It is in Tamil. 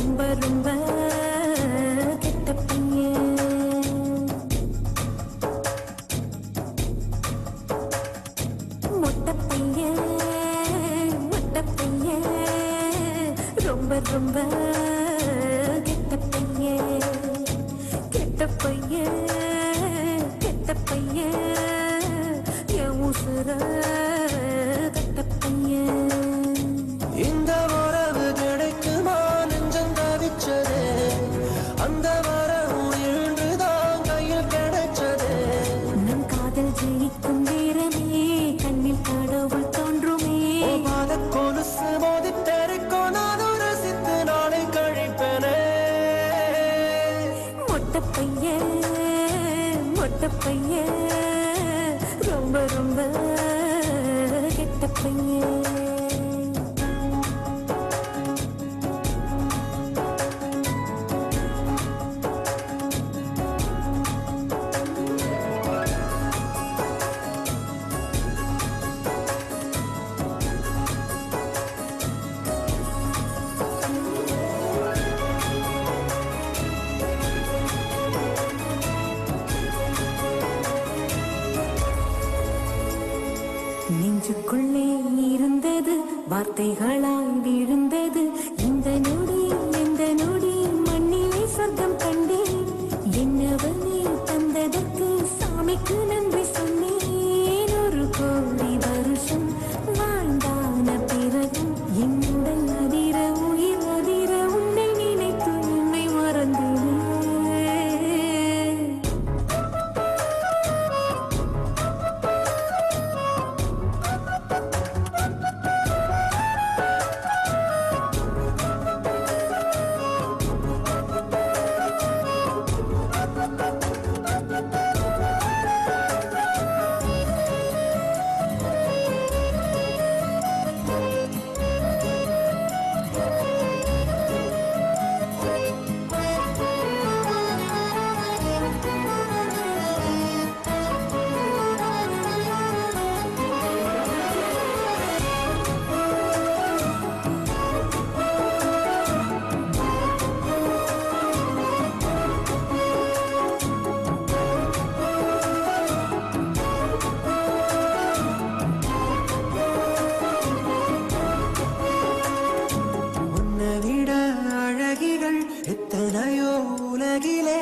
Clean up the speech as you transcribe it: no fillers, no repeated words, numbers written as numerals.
ரொம்ப ரொம்ப கெட்ட பையன். மொட்டை பையன் மொட்டை பையன் ரொம்ப ரொம்ப கெட்ட பையன். கெட்ட பையன் கெட்ட பையன் என் உசுர கெட்ட பையன். இந்த உறவு கிடைக்குமா நெஞ்சம் தவிச்சது, அந்த வரவு இன்றுதான் கையில் கிடைச்சது. நம் காதல் ஜெயிக்கும் நேரமே கண்ணில் கடவுள் தோன்றுமே. பாத கொலுசு மோதி தெருக்கோ நானும் ரசித்து நாளை கழிப்பனே. மொட்டை பையன் மொட்டை பையன் ரொம்ப ரொம்ப கெட்ட பையன். நெஞ்சுக்குள்ளே இருந்தது வார்த்தைகளாய் விழுந்தது. இந்த நொடி மண்ணிலே சொர்க்கம் கண்டேன். என்னவனே தந்ததற்கு சாமிக்கு நன்றி சொன்னேன். ஒரு கோடி வருஷம் வாழ்ந்தான பிறகும் என்னுடன் அதிர உயிர் அதிர உன்னை நினைத்து என்னை மறந்தேன். எத்தனையோ உலகிலே